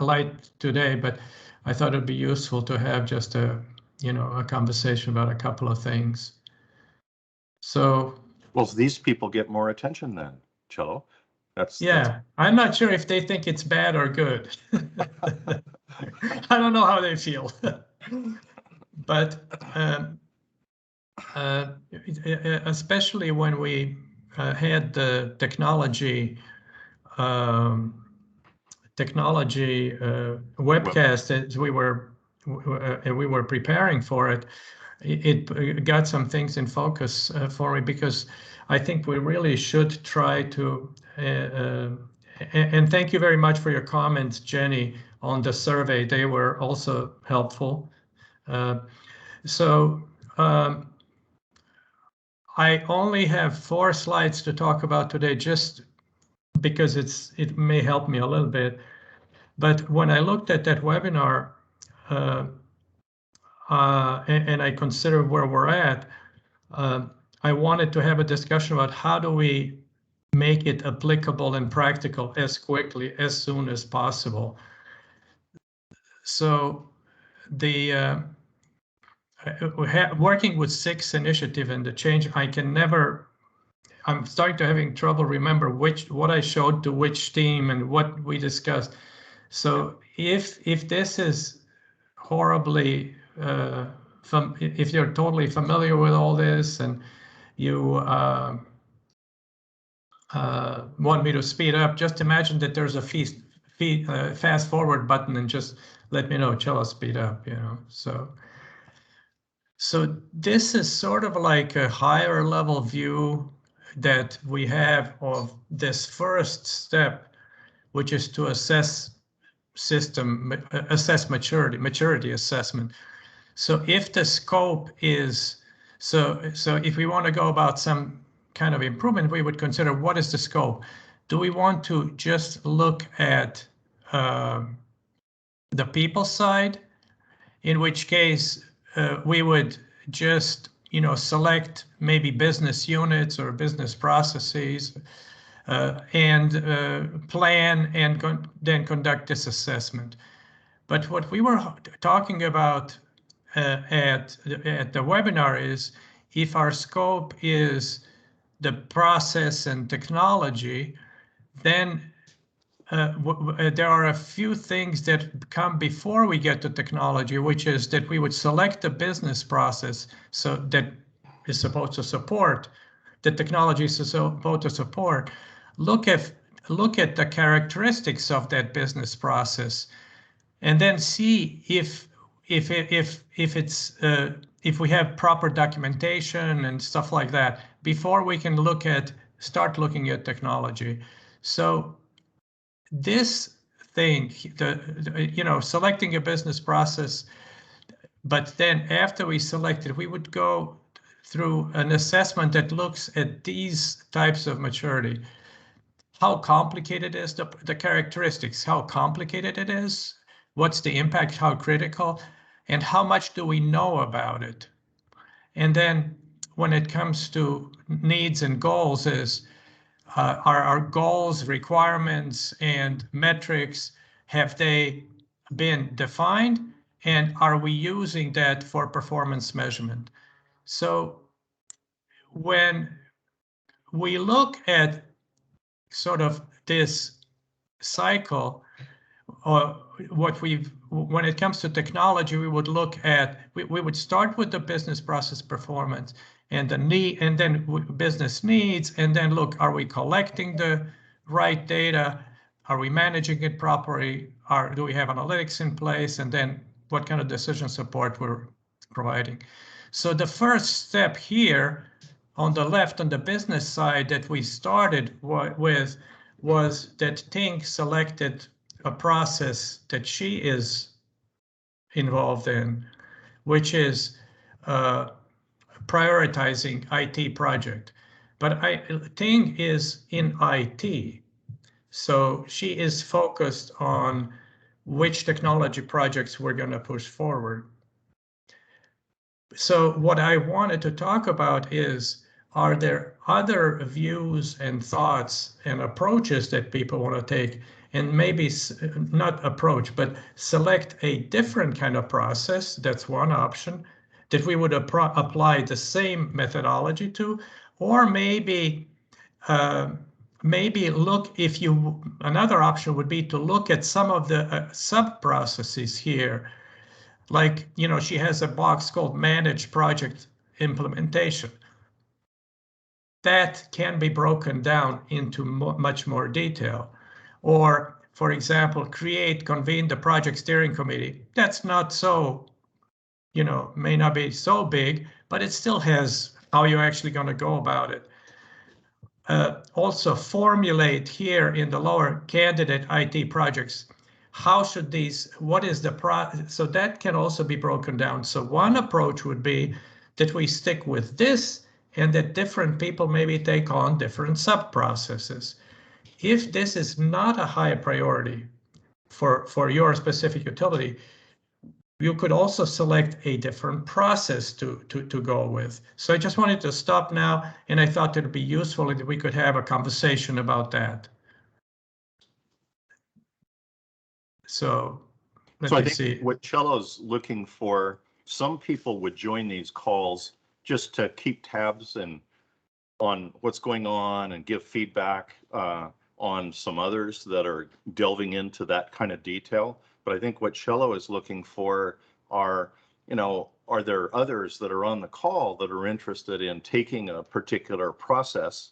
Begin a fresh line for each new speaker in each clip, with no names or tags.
light today, but I thought it'd be useful to have just a conversation about a couple of things. So,
well, these people get more attention then, Cello. That's
I'm not sure if they think it's bad or good. I don't know how they feel, but especially when we had the technology webcast as we were preparing for it. It got some things in focus for me, because I think we really should try to, and thank you very much for your comments, Jenny, on the survey. They were also helpful. I only have 4 slides to talk about today, just because it may help me a little bit. But when I looked at that webinar, and I consider where we're at, I wanted to have a discussion about how do we make it applicable and practical as quickly, as soon as possible. So working with 6 initiative and the change, I'm starting to having trouble remember what I showed to which team and what we discussed. So if this is horribly, if you're totally familiar with all this and you want me to speed up, just imagine that there's a fast forward button and just let me know, Cello, speed up, So this is sort of like a higher level view that we have of this first step, which is to assess maturity assessment. So if the scope is, so if we want to go about some kind of improvement, we would consider, what is the scope? Do we want to just look at the people side, in which case we would just select maybe business units or business processes and plan and then conduct this assessment. But what we were talking about at the webinar is, if our scope is the process and technology, then there are a few things that come before we get to technology, which is that we would select the business process so that is supposed to support, the technology is supposed to support. Look at the characteristics of that business process, and then see if we have proper documentation and stuff like that before we can start looking at technology. So this thing, selecting a business process, but then after we select it, we would go through an assessment that looks at these types of maturity. How complicated is the characteristics, how complicated it is, what's the impact, how critical, and how much do we know about it? And then when it comes to needs and goals, are our goals, requirements, and metrics, have they been defined? And are we using that for performance measurement? So when we look at sort of this cycle, when it comes to technology, we would look at, we would start with the business process performance and the need, and then business needs, and then look, are we collecting the right data? Are we managing it properly? Do we have analytics in place? And then what kind of decision support we're providing? So the first step here on the left, on the business side, that we started with was that Ting selected a process that she is involved in, which is prioritizing IT project. But Ting is in IT, so she is focused on which technology projects we're going to push forward. So what I wanted to talk about is are there other views and thoughts and approaches that people want to take, and maybe not approach, but select a different kind of process? That's one option that we would apply the same methodology to, or maybe look, if you, another option would be to look at some of the sub processes here. Like, she has a box called Manage Project Implementation. That can be broken down into much more detail. Or, for example, convene the project steering committee. That's not so, may not be so big, but it still has how you're actually going to go about it. Also formulate here in the lower candidate IT projects. How should what is the so that can also be broken down. So one approach would be that we stick with this, and that different people maybe take on different sub-processes. If this is not a high priority for your specific utility, you could also select a different process to go with. So I just wanted to stop now, and I thought it would be useful if we could have a conversation about that. So let me see.
What Cello's looking for, some people would join these calls just to keep tabs on what's going on and give feedback on some others that are delving into that kind of detail. But I think what Cello is looking for are, are there others that are on the call that are interested in taking a particular process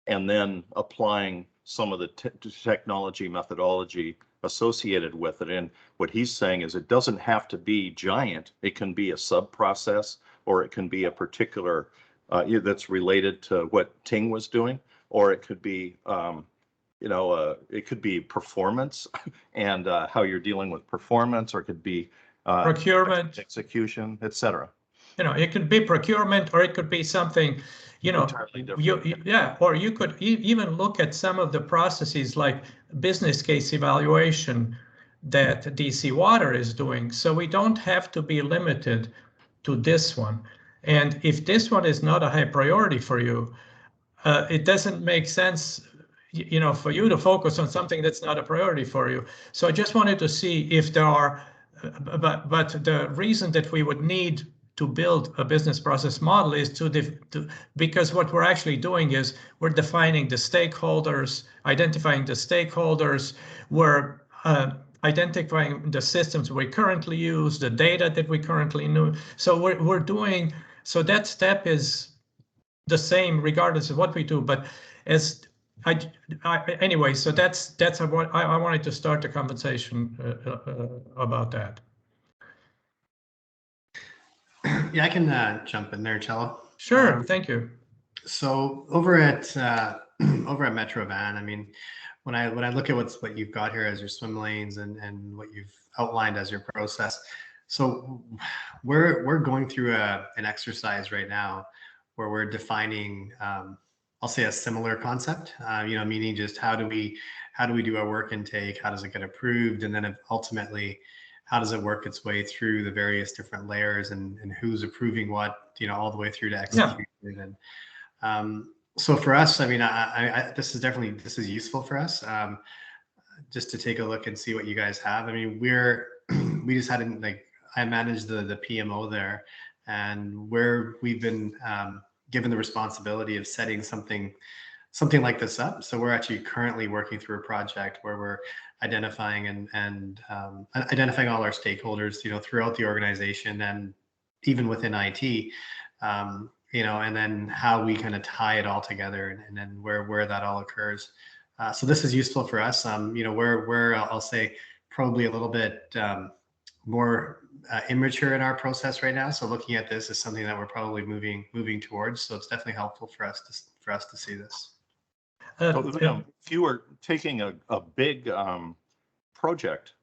and then applying some of the technology methodology associated with it? And what he's saying is it doesn't have to be giant. It can be a sub process, or it can be a particular that's related to what Ting was doing, or it could be it could be performance and how you're dealing with performance, or it could be
procurement,
execution, etc.
It could be procurement, or it could be something,
entirely different.
Or you could even look at some of the processes like business case evaluation that DC Water is doing. So we don't have to be limited to this one. And if this one is not a high priority for you, it doesn't make sense, for you to focus on something that's not a priority for you. So I just wanted to see if there are, but the reason that we would need to build a business process model is because what we're actually doing is we're defining the stakeholders, identifying the stakeholders, we're identifying the systems we currently use, the data that we currently know. So we're doing, so that step is the same regardless of what we do. But anyway, so that's what I wanted to start the conversation about that.
Yeah, I can jump in there, Cello.
Sure, thank you.
So over at Metrovan, I mean, when I look at what you've got here as your swim lanes and what you've outlined as your process, so we're going through an exercise right now where we're defining, I'll say, a similar concept, meaning just how do we do our work intake, how does it get approved, and then ultimately, how does it work its way through the various different layers and who's approving what, all the way through to execution. Yeah. And so for us, I mean, this is useful for us, just to take a look and see what you guys have. I mean, we just had I managed the PMO there, and we've been given the responsibility of setting something like this up. So we're actually currently working through a project where we're identifying and identifying all our stakeholders, throughout the organization and even within IT, and then how we kind of tie it all together and then where that all occurs. So this is useful for us. We're I'll say probably a little bit more immature in our process right now. So looking at this is something that we're probably moving towards. So it's definitely helpful for us to see this.
If you were taking a big project,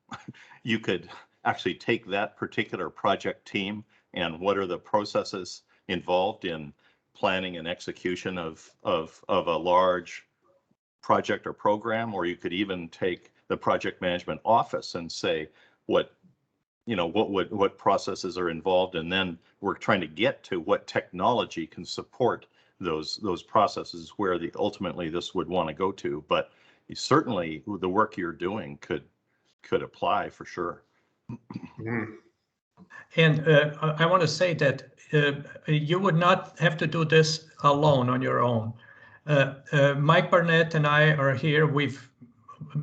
you could actually take that particular project team and what are the processes involved in planning and execution of a large project or program, or you could even take the project management office and say what processes are involved, and then we're trying to get to what technology can support those processes where ultimately this would want to go to. But certainly the work you're doing could apply for sure.
Mhm.
And I want to say that you would not have to do this alone on your own. Mike Barnett and I are here. We've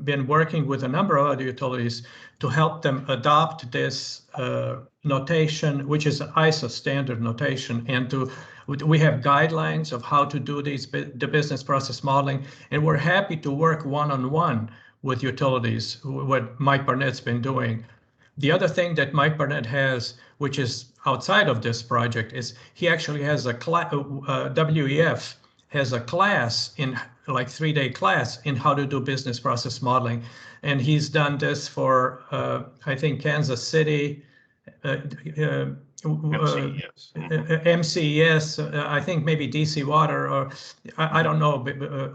been working with a number of other utilities to help them adopt this notation, which is ISO standard notation, and we have guidelines of how to do the business process modeling, and we're happy to work one-on-one with utilities, what Mike Barnett's been doing. The other thing that Mike Barnett has, which is outside of this project, is he actually has a WEF has a class in like 3-day class in how to do business process modeling. And he's done this for, I think, Kansas City,
MCES.
MCES, I think maybe DC Water, or I don't know,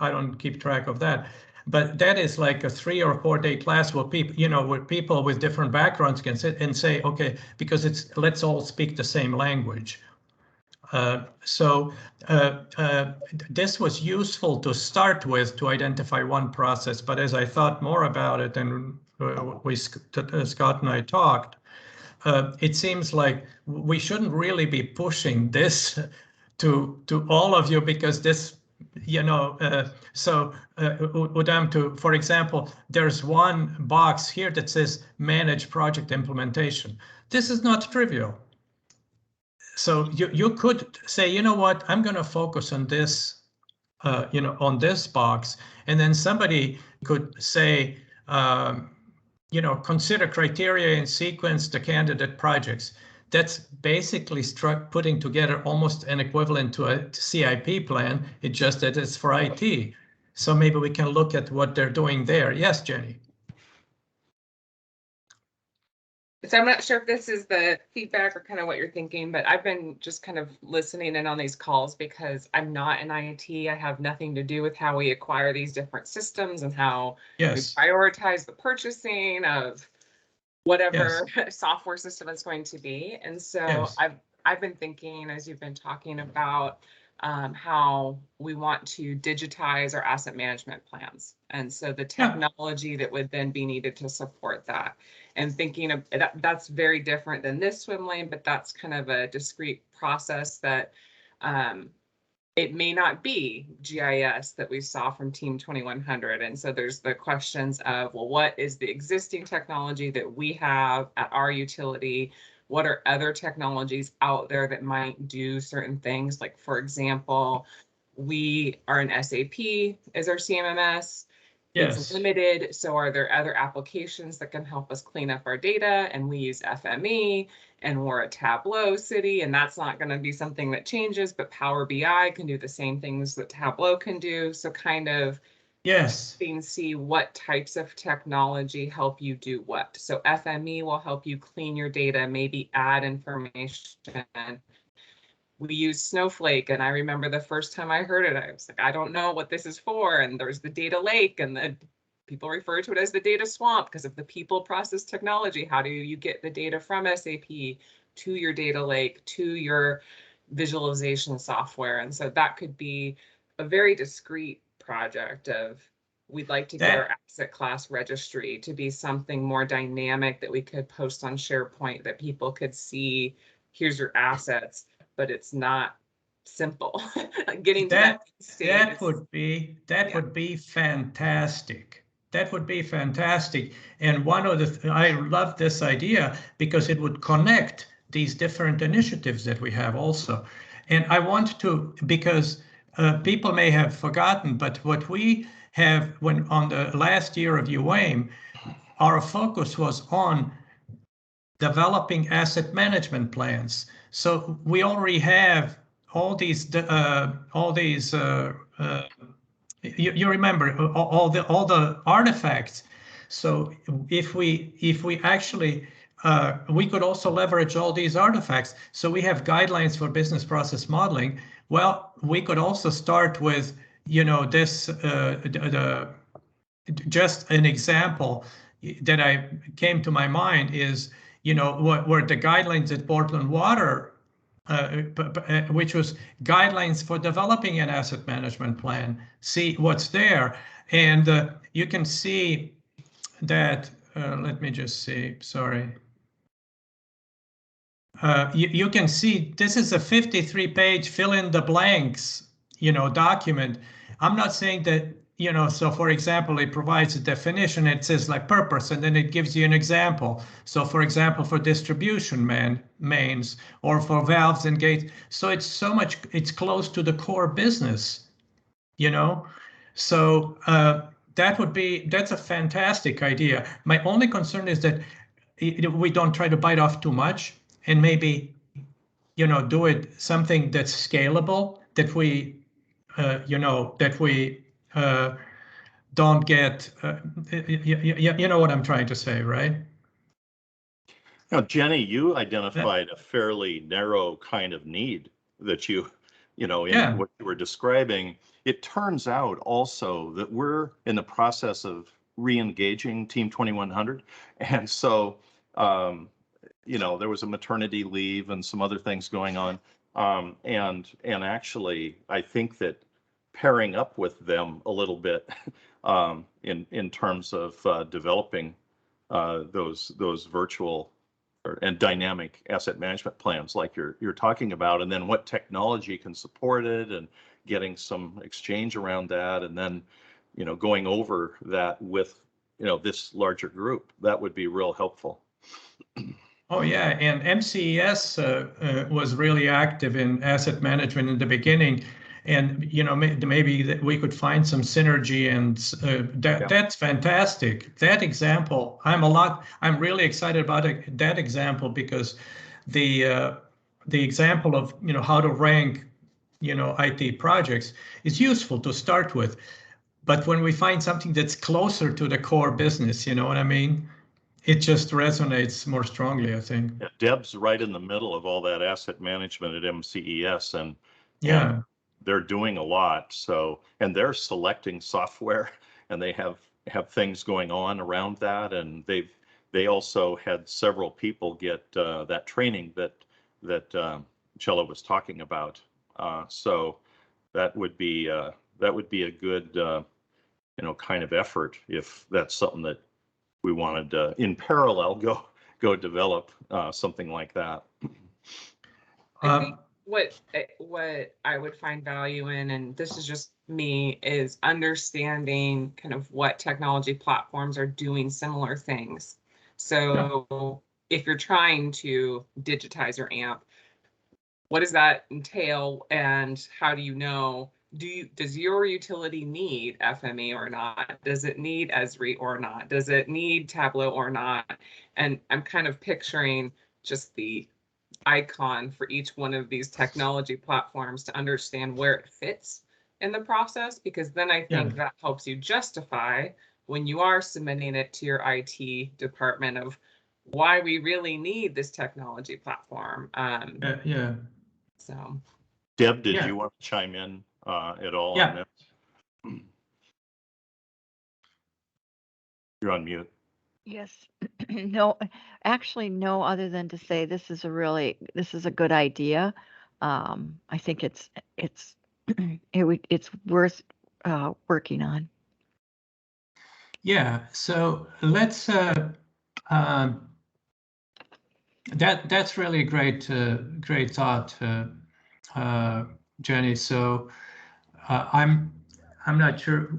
I don't keep track of that. But that is like a 3 or 4 day class where people, where people with different backgrounds can sit and say, okay, because let's all speak the same language. So this was useful to start with to identify one process. But as I thought more about it, and Scott and I talked, it seems like we shouldn't really be pushing this to all of you, because this, Udam, for example, there's one box here that says manage project implementation. This is not trivial. So you could say, you know what, I'm going to focus on this, on this box, and then somebody could say, consider criteria and sequence the candidate projects. That's basically putting together almost an equivalent to a CIP plan. It's just that it's for IT. So maybe we can look at what they're doing there. Yes, Jenny.
So I'm not sure if this is the feedback or kind of what you're thinking, but I've been just kind of listening in on these calls because I'm not in IT. I have nothing to do with how we acquire these different systems and how we prioritize the purchasing of whatever software system it's going to be. And so I've been thinking, as you've been talking about, how we want to digitize our asset management plans. And so the technology that would then be needed to support that. And thinking of that's very different than this swim lane, but that's kind of a discrete process that it may not be GIS that we saw from Team 2100. And so there's the questions of, well, what is the existing technology that we have at our utility? What are other technologies out there that might do certain things? Like, for example, we are an SAP as our CMMS. It's limited. So are there other applications that can help us clean up our data? And we use FME, and we're a Tableau city, and that's not going to be something that changes, but Power BI can do the same things that Tableau can do. So kind of see what types of technology help you do what. So FME will help you clean your data, maybe add information. We use Snowflake, and I remember the first time I heard it, I was like, I don't know what this is for. And there's the data lake, and the people refer to it as the data swamp because of the people process technology. How do you get the data from SAP to your data lake, to your visualization software? And so that could be a very discrete project of, we'd like to get our asset class registry to be something more dynamic that we could post on SharePoint, that people could see, here's your assets. But it's not simple. Getting that
would be fantastic. That would be fantastic. And one of I love this idea because it would connect these different initiatives that we have also. And I want to, because people may have forgotten, but what we have on the last year of UAIM, our focus was on developing asset management plans. So we already have all these you remember all the artifacts. So if we actually we could also leverage all these artifacts. So we have guidelines for business process modeling. Well, we could also start with this just an example that came to my mind is where the guidelines that Portland Water which was guidelines for developing an asset management plan. See what's there, and you can see that. Let me just see. Sorry. You can see this is a 53-page fill in the blanks, document. I'm not saying that, so for example, it provides a definition. It says like purpose, and then it gives you an example. So for example, for distribution mains or for valves and gates. So it's close to the core business, So that's a fantastic idea. My only concern is that we don't try to bite off too much, and maybe, do it something that's scalable, that we, don't get, you know what I'm trying to say, right?
Now, Jenny, you identified a fairly narrow kind of need that in what you were describing. It turns out also that we're in the process of re-engaging Team 2100. And so, there was a maternity leave and some other things going on. And actually, I think that pairing up with them a little bit in terms of developing those virtual and dynamic asset management plans like you're talking about, and then what technology can support it, and getting some exchange around that, and then going over that with this larger group, that would be real helpful.
Oh yeah, and MCES was really active in asset management in the beginning, and maybe that we could find some synergy, and that's fantastic. That example, I'm really excited about that example, because the example of how to rank IT projects is useful to start with, but when we find something that's closer to the core business, you know what I mean? It just resonates more strongly, I think.
Yeah, Deb's right in the middle of all that asset management at MCES, and they're doing a lot. So, and they're selecting software, and they have things going on around that, and they also had several people get that training that Cello was talking about. So that would be a good kind of effort, if that's something that we wanted to, in parallel, go develop something like that.
I think what I would find value in, and this is just me, is understanding kind of what technology platforms are doing similar things. So if you're trying to digitize your AMP, what does that entail, and how do you know? Does your utility need FME or not? Does it need Esri or not? Does it need Tableau or not? And I'm kind of picturing just the icon for each one of these technology platforms to understand where it fits in the process, because then I think that helps you justify when you are submitting it to your IT department of why we really need this technology platform. So,
Deb, did you want to chime in at all on that? You're on mute.
Yes. No, actually, no, other than to say this is a good idea. I think it's worth working on.
Yeah, so let's that's really a great thought, Jenny. So I'm not sure.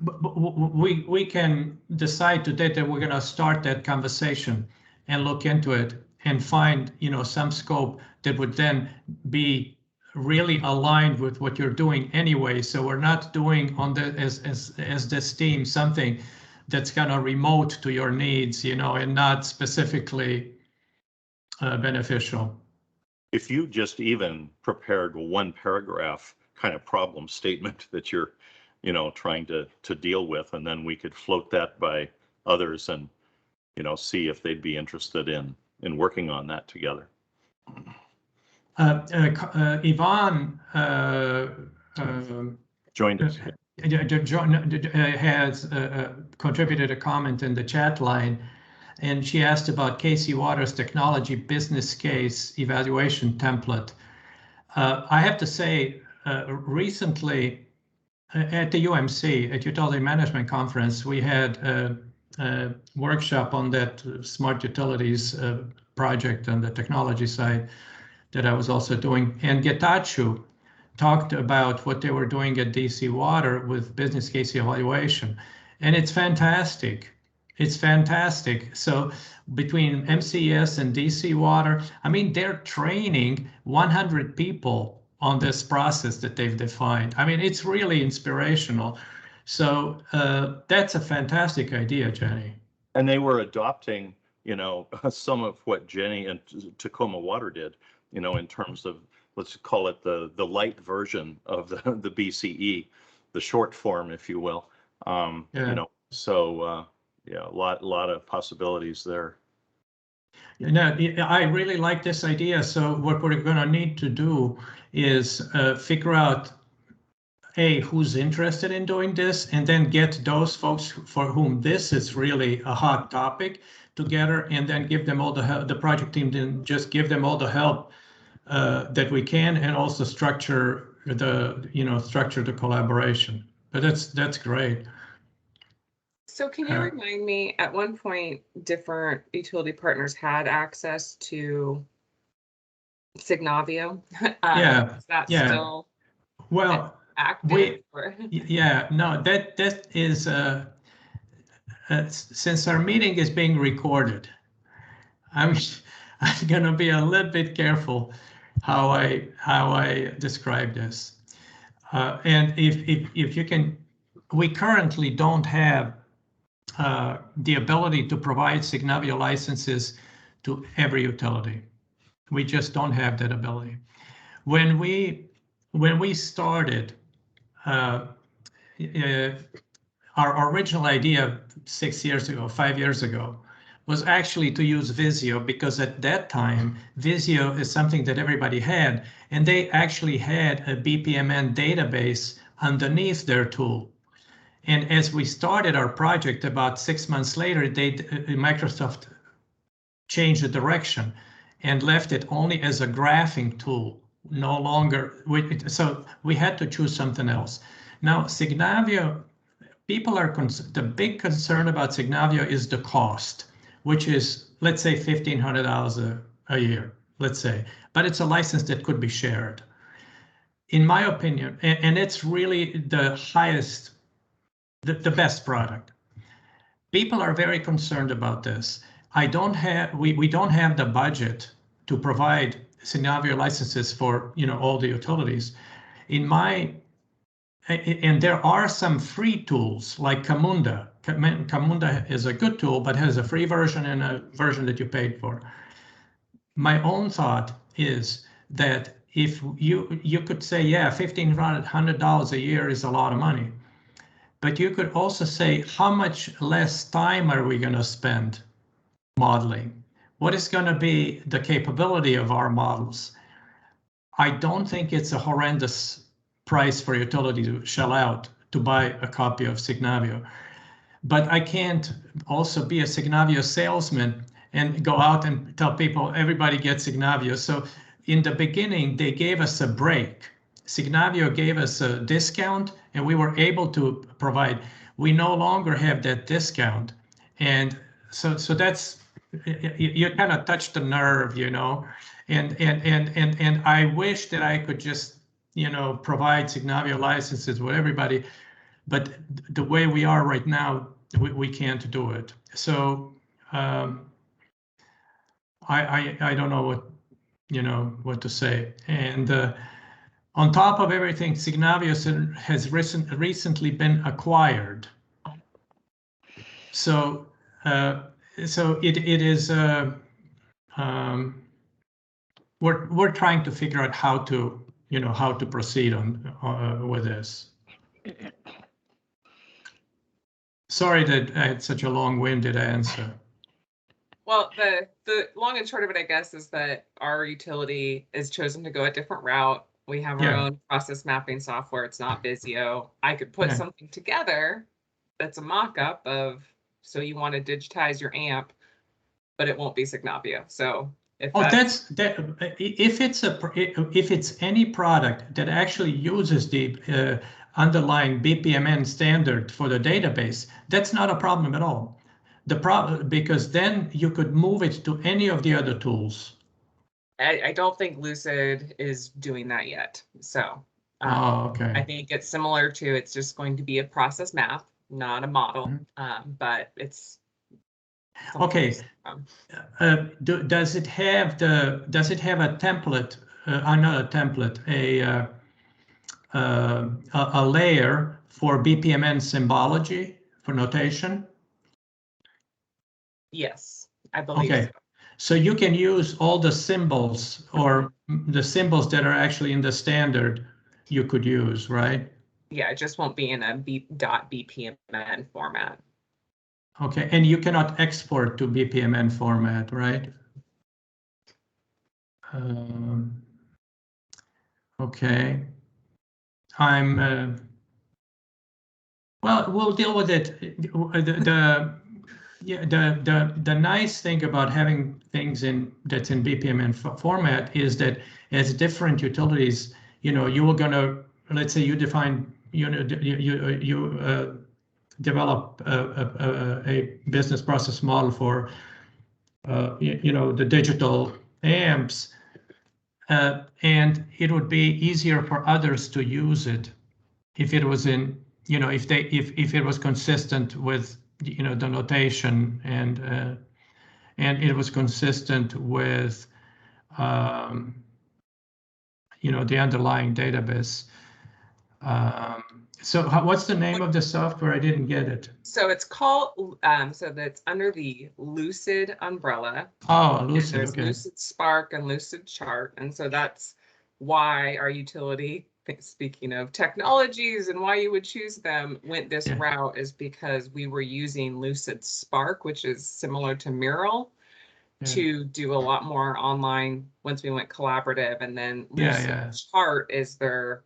We can decide today that we're going to start that conversation and look into it and find some scope that would then be really aligned with what you're doing anyway. So we're not doing on the as this team something that's kind of remote to your needs, and not specifically beneficial.
If you just even prepared one paragraph kind of problem statement that you're trying to deal with, and then we could float that by others and see if they'd be interested in working on that together.
Yvonne
joined us.
Has contributed a comment in the chat line, and she asked about Casey Waters' technology business case evaluation template. I have to say, recently at the UMC, at Utility Management Conference, we had a workshop on that smart utilities project on the technology side that I was also doing. And Getachew talked about what they were doing at DC Water with business case evaluation. And it's fantastic. It's fantastic. So between MCS and DC Water, I mean, they're training 100 people on this process that they've defined. I mean, it's really inspirational. So that's a fantastic idea, Jenny.
And they were adopting, some of what Jenny and Tacoma Water did, in terms of, let's call it the light version of the BCE, the short form, if you will. Yeah, a lot of possibilities there.
I really like this idea. So what we're going to need to do is figure out who's interested in doing this, and then get those folks for whom this is really a hot topic together, and then give them all the help. The project team then just give them all the help that we can, and also structure the collaboration. But that's great.
So can you remind me, at one point, different utility partners had access to Signavio?
Yeah.
Is that
Yeah.
still
Well,
active?
no, that is since our meeting is being recorded, I'm gonna be a little bit careful how I describe this. And if you can, we currently don't have the ability to provide Signavio licenses to every utility. We just don't have that ability. When we started, our original idea 5 years ago, was actually to use Visio, because at that time, Visio is something that everybody had, and they actually had a BPMN database underneath their tool. And as we started our project, about 6 months later, Microsoft changed the direction and left it only as a graphing tool, no longer. So we had to choose something else. Now, Signavio, people are the big concern about Signavio is the cost, which is, let's say, $1,500 a year, let's say, but it's a license that could be shared. In my opinion, and it's really the highest, the best product. People are very concerned about this. We don't have the budget to provide Signavio licenses for all the utilities. And there are some free tools like Camunda. Camunda is a good tool, but has a free version and a version that you paid for. My own thought is that if you could say, yeah, $1,500 a year is a lot of money, but you could also say, how much less time are we going to spend modeling? What is going to be the capability of our models? I don't think it's a horrendous price for utility to shell out to buy a copy of Signavio. But I can't also be a Signavio salesman and go out and tell people everybody gets Signavio. So in the beginning, they gave us a break. Signavio gave us a discount, and we were able to provide. We no longer have that discount. And so that's, you kind of touched the nerve, and I wish that I could just provide Signavio licenses with everybody, but the way we are right now, we can't do it. So I don't know what to say. And on top of everything, Signavio has recently been acquired. So it is. We're trying to figure out how to proceed with this. Sorry that I had such a long-winded answer.
Well, the long and short of it, I guess, is that our utility has chosen to go a different route. We have our own process mapping software. It's not Visio. I could put something together that's a mock-up of, so you want to digitize your AMP, but it won't be Signavio. So If
Oh, that's that. If it's any product that actually uses the underlying BPMN standard for the database, that's not a problem at all. The problem, because then you could move it to any of the other tools.
I don't think Lucid is doing that yet. So
Oh,
I
okay.
think it's similar to, it's just going to be a process map, not a model, but it's
Okay.
something.
Does it have a template? Not a template, a layer for BPMN symbology for notation?
Yes, I believe
Okay.
so.
So you can use all the symbols or the symbols that are actually in the standard you could use, right?
Yeah, it just won't be in a .bpmn format.
Okay, and you cannot export to BPMN format, right? Okay. Well, we'll deal with it. The nice thing about having things that's in BPMN format is that as different utilities, you are gonna, let's say you define, you develop a business process model for, the digital amps, and it would be easier for others to use it if it was in, if it was consistent with, the notation and it was consistent with, the underlying database. So what's the name of the software? I didn't get it.
So it's called, so that's under the Lucid umbrella.
Oh, Lucid,
There's
okay.
Lucid Spark and Lucid Chart. And so that's why our utility, speaking of technologies and why you would choose them, went this route, is because we were using Lucid Spark, which is similar to Mural, to do a lot more online once we went collaborative. And then Lucid Chart is their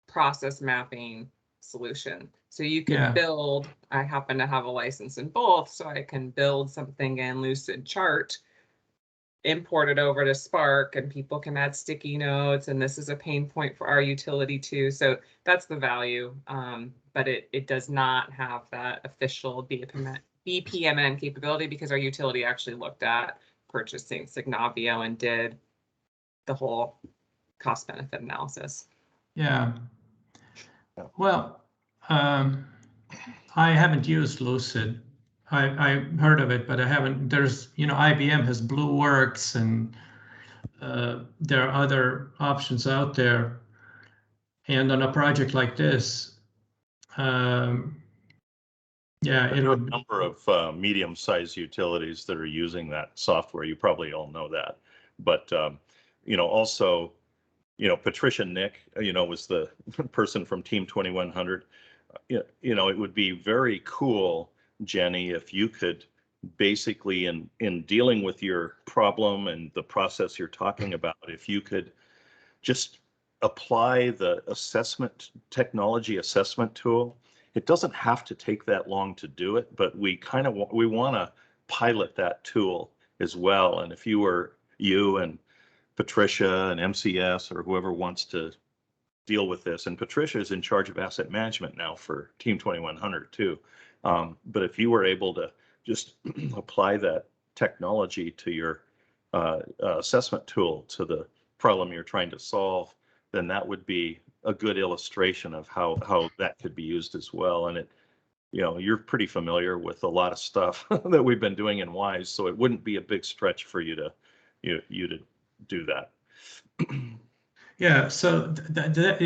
process mapping solution. So you could build, I happen to have a license in both, so I can build something in Lucid Chart, import it over to Spark, and people can add sticky notes. And this is a pain point for our utility too. So that's the value. But it does not have that official BPMN capability, because our utility actually looked at purchasing Signavio and did the whole cost benefit analysis.
Yeah. Well, I haven't used Lucid. I heard of it, but I haven't. There's, IBM has BlueWorks, and there are other options out there. And on a project like this, it would
be a number of medium-sized utilities that are using that software. You probably all know that, but also, Patricia Nick, was the person from Team 2100. It would be very cool, Jenny, if you could basically, in dealing with your problem and the process you're talking about, if you could just apply the technology assessment tool. It doesn't have to take that long to do it, but we want to pilot that tool as well. And if you and Patricia and MCS or whoever wants to deal with this, and Patricia is in charge of asset management now for Team 2100 too. But if you were able to just apply that technology to your assessment tool, to the problem you're trying to solve, then that would be a good illustration of how that could be used as well. And you're pretty familiar with a lot of stuff that we've been doing in WISE, so it wouldn't be a big stretch for you to do that.
Yeah, so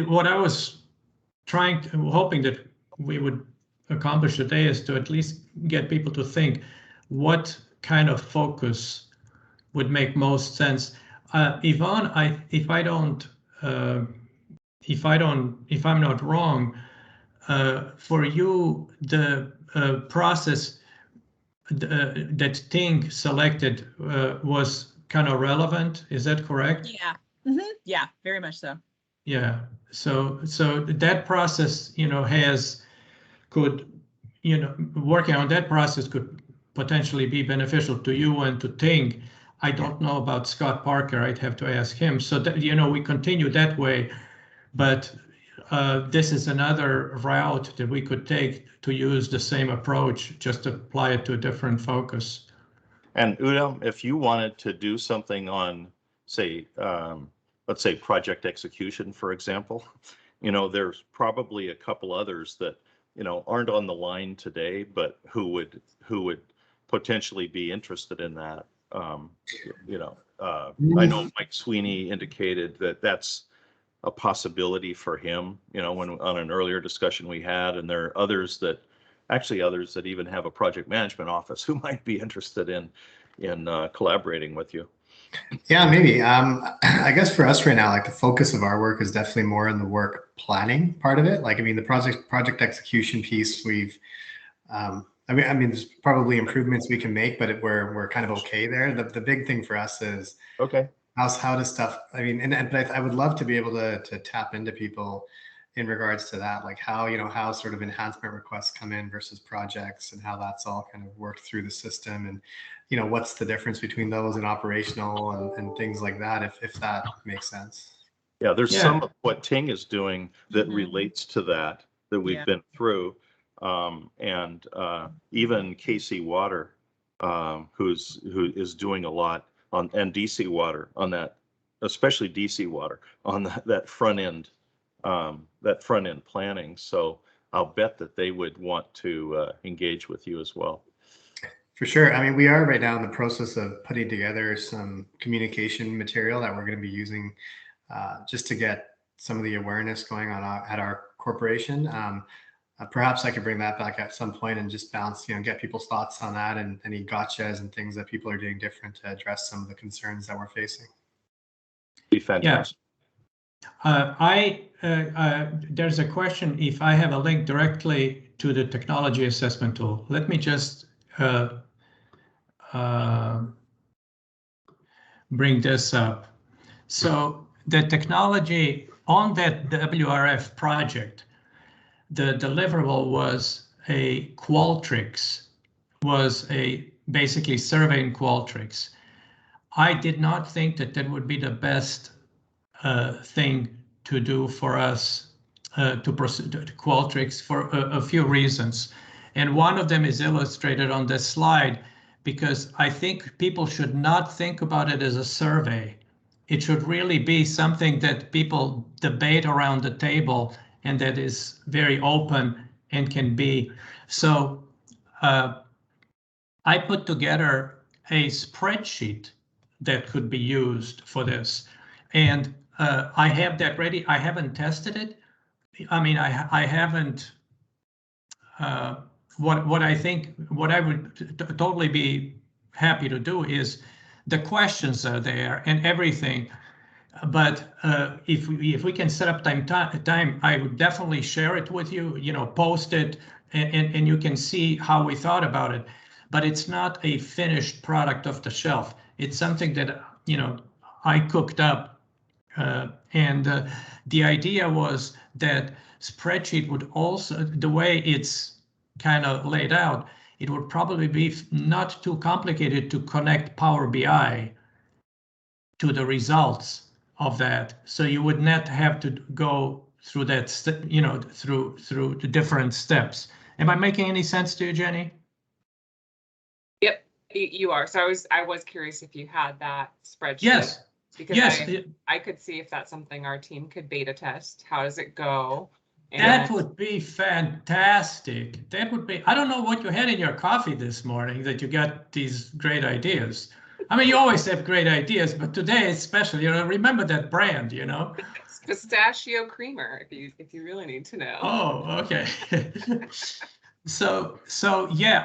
what I was hoping that we would accomplish today is to at least get people to think what kind of focus would make most sense. Yvonne, if I'm not wrong, for you, the process that Ting selected was kind of relevant. Is that correct?
Yeah. Yeah, very much so.
Yeah. So that process, working on that process could potentially be beneficial to you and to Ting. I don't know about Scott Parker. I'd have to ask him. So that, we continue that way, but this is another route that we could take to use the same approach, just apply it to a different focus.
And Udam, if you wanted to do something on, say, let's say project execution, for example, there's probably a couple others that, aren't on the line today, but who would potentially be interested in that. I know Mike Sweeney indicated that that's a possibility for him, when on an earlier discussion we had, and there are others that even have a project management office who might be interested in collaborating with you.
Yeah, maybe. I guess for us right now, like the focus of our work is definitely more in the work planning part of it. Like, I mean, the project execution piece, we've, I mean, there's probably improvements we can make, but we're kind of okay there. The big thing for us is
okay.
How does stuff, I mean, but I would love to be able to tap into people in regards to that, like how, how sort of enhancement requests come in versus projects and how that's all kind of worked through the system. And, what's the difference between those and operational and things like that, if that makes sense.
Yeah, there's some of what Ting is doing that relates to that we've been through. And even KC Water, who is doing a lot and DC Water on that, especially DC Water on that front end planning. So I'll bet that they would want to engage with you as well.
For sure. I mean, we are right now in the process of putting together some communication material that we're going to be using just to get some of the awareness going on at our corporation. Perhaps I could bring that back at some point and just bounce, get people's thoughts on that and any gotchas and things that people are doing different to address some of the concerns that we're facing.
Be fantastic.
Yeah. There's a question if I have a link directly to the technology assessment tool. Let me just bring this up. So the technology on that WRF project, the deliverable was a Qualtrics, basically surveying Qualtrics. I did not think that would be the best thing to do for us to proceed to Qualtrics for a few reasons. And one of them is illustrated on this slide, because I think people should not think about it as a survey. It should really be something that people debate around the table and that is very open and can be. So I put together a spreadsheet that could be used for this. And I have that ready. I haven't tested it. I mean, I haven't. What I would totally be happy to do is the questions are there and everything. But if we can set up time, I would definitely share it with you. Post it, and you can see how we thought about it. But it's not a finished product off the shelf. It's something that I cooked up, and the idea was that spreadsheet would also, the way it's kind of laid out, it would probably be not too complicated to connect Power BI to the results of that. So you would not have to go through that, through the different steps. Am I making any sense to you, Jenny?
Yep, you are. So I was curious if you had that spreadsheet.
Yes.
Because I could see if that's something our team could beta test. How does it go?
That would be fantastic. That would be, I don't know what you had in your coffee this morning that you got these great ideas. I mean, you always have great ideas, but today it's special. Remember that brand,
It's pistachio creamer, if you really need to know.
Oh, okay. So yeah,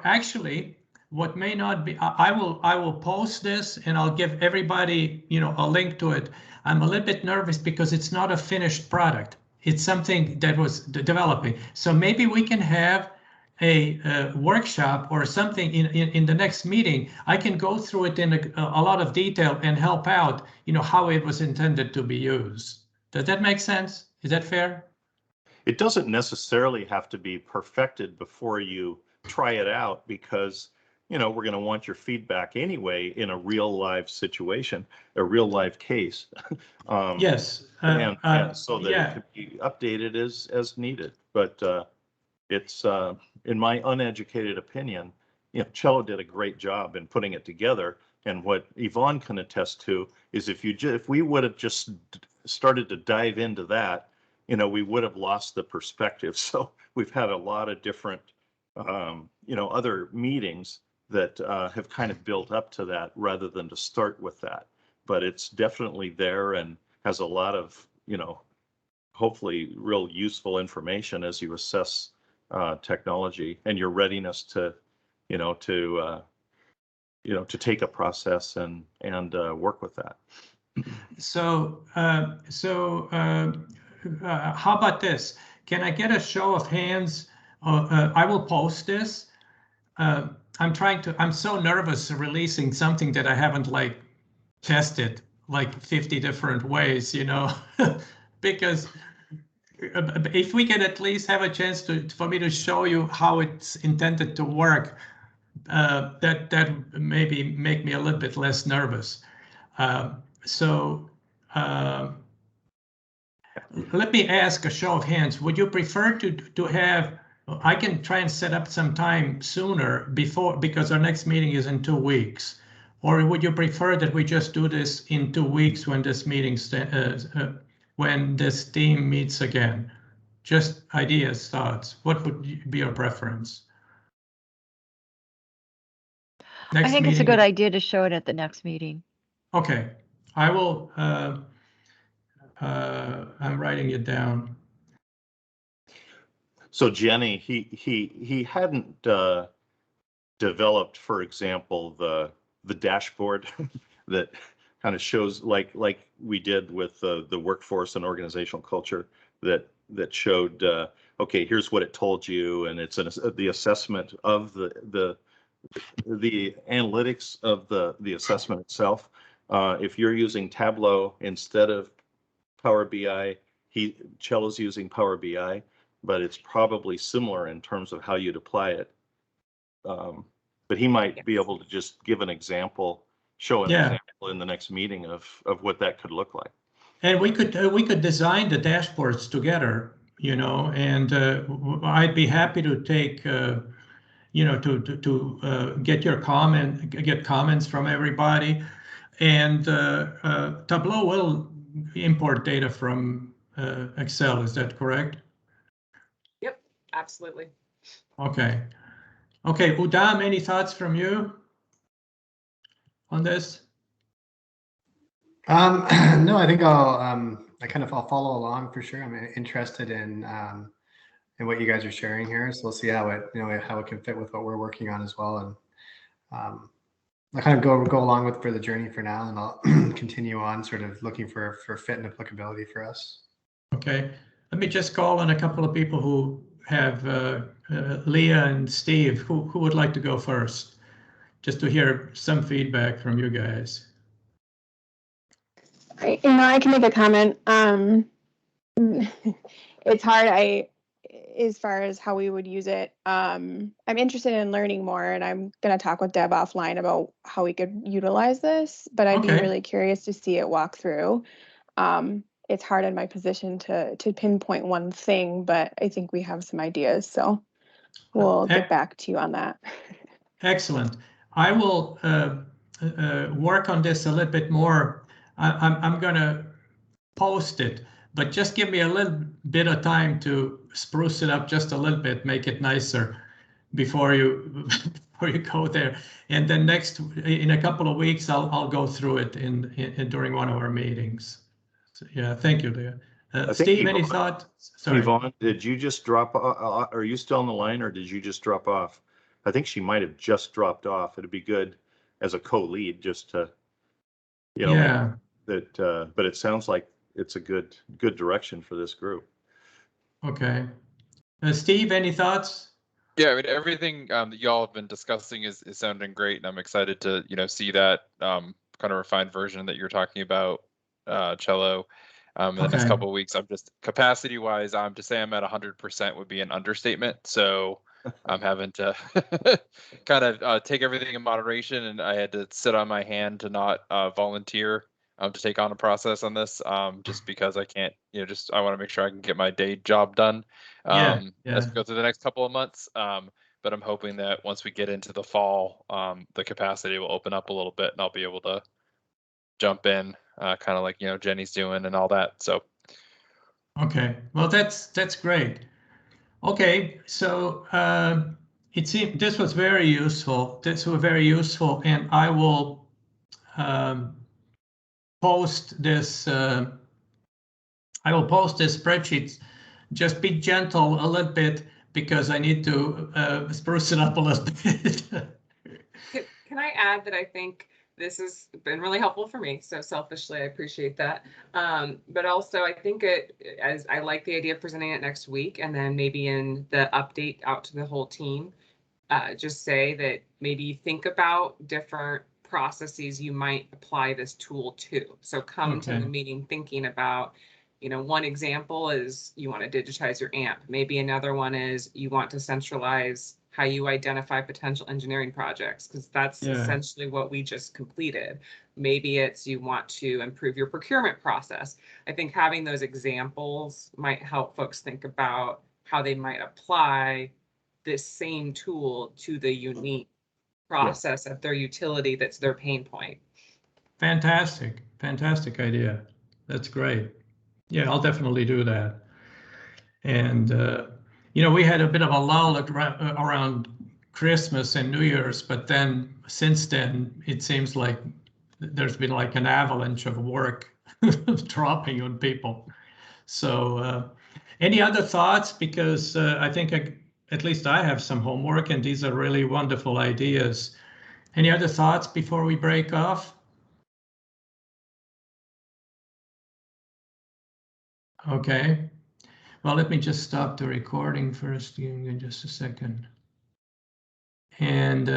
actually, what may not be, I will post this and I'll give everybody, a link to it. I'm a little bit nervous because it's not a finished product. It's something that was developing. So maybe we can have a workshop or something in the next meeting. I can go through it in a lot of detail and help out, how it was intended to be used. Does that make sense? Is that fair?
It doesn't necessarily have to be perfected before you try it out, because you know, we're going to want your feedback anyway in a real live situation, a real live case.
Yes.
And so that
yeah.
it could be updated as needed. But it's, in my uneducated opinion, you know, Cello did a great job in putting it together. And what Yvonne can attest to is if we would have just started to dive into that, you know, we would have lost the perspective. So we've had a lot of different, you know, other meetings that have kind of built up to that rather than to start with that. But it's definitely there and has a lot of, you know, hopefully real useful information as you assess technology and your readiness to, you know, to take a process and work with that.
So, how about this? Can I get a show of hands? I will post this. I'm so nervous releasing something that I haven't like tested like 50 different ways, you know, because if we can at least have a chance for me to show you how it's intended to work, that maybe make me a little bit less nervous. So let me ask a show of hands. Would you prefer to have, I can try and set up some time sooner because our next meeting is in 2 weeks. Or would you prefer that we just do this in 2 weeks when this meeting, when this team meets again? Just ideas, thoughts. What would be your preference?
I think it's a good idea to show it at the next meeting.
Okay, I will. I'm writing it down.
So Jenny, he hadn't developed, for example, the dashboard that kind of shows like we did with the workforce and organizational culture that showed okay, here's what it told you, and it's the assessment of the analytics of the assessment itself. If you're using Tableau instead of Power BI, Cello's using Power BI, but it's probably similar in terms of how you'd apply it. But he might be able to just give an example, show an example in the next meeting of what that could look like.
And we could design the dashboards together, you know, and I'd be happy to take, you know, to get comments from everybody, and Tableau will import data from Excel. Is that correct?
Yep, absolutely.
Okay. Okay, Udam, any thoughts from you on this?
No, I think I'll follow along for sure. I'm interested in what you guys are sharing here. So we'll see how it can fit with what we're working on as well. And I'll kind of go along for the journey for now, and I'll continue on sort of looking for fit and applicability for us.
Okay, let me just call on a couple of people who have Leah and Steve, who would like to go first, just to hear some feedback from you guys.
I can make a comment. It's hard. As far as how we would use it, I'm interested in learning more, and I'm going to talk with Deb offline about how we could utilize this, but I'd be really curious to see it walk through. It's hard in my position to pinpoint one thing, but I think we have some ideas, so we'll get back to you on that.
Excellent. I will work on this a little bit more. I'm going to post it, but just give me a little bit of time to spruce it up just a little bit, make it nicer before you go there. And then in a couple of weeks, I'll go through it during one of our meetings. So, yeah, thank you, Leah. Steve, any thoughts?
Sorry. Yvonne, did you just drop off? Are you still on the line, or did you just drop off? I think she might have just dropped off. It'd be good as a co-lead just to, you know,
yeah.
But it sounds like it's a good direction for this group.
Okay. Steve, any thoughts?
Yeah, I mean, everything that y'all have been discussing is sounding great, and I'm excited to, you know, see that kind of refined version that you're talking about, Cello, in the next couple of weeks. I'm just capacity-wise, to say I'm at 100% would be an understatement. So I'm having to kind of take everything in moderation, and I had to sit on my hand to not volunteer to take on a process on this, just because I can't, just I want to make sure I can get my day job done as we go through the next couple of months. But I'm hoping that once we get into the fall, the capacity will open up a little bit, and I'll be able to jump in, kind of like Jenny's doing and all that. So.
Okay, well that's great. Okay, so it seemed this was very useful. This was very useful, and I will post this. I will post this spreadsheet. Just be gentle a little bit because I need to spruce it up a little bit.
Can I add that I think this has been really helpful for me. So selfishly, I appreciate that. But also I think as I like the idea of presenting it next week, and then maybe in the update out to the whole team, just say that maybe you think about different processes you might apply this tool to. So come to the meeting thinking about, one example is you want to digitize your AMP. Maybe another one is you want to centralize how you identify potential engineering projects, because that's essentially what we just completed. Maybe it's you want to improve your procurement process. I think having those examples might help folks think about how they might apply this same tool to the unique process of their utility that's their pain point.
Fantastic idea. That's great. Yeah, I'll definitely do that. And we had a bit of a lull around Christmas and New Year's, but then since then it seems like there's been like an avalanche of work dropping on people. So any other thoughts? Because I think at least I have some homework, and these are really wonderful ideas. Any other thoughts before we break off? Okay. Well, let me just stop the recording first. Give me just a second. And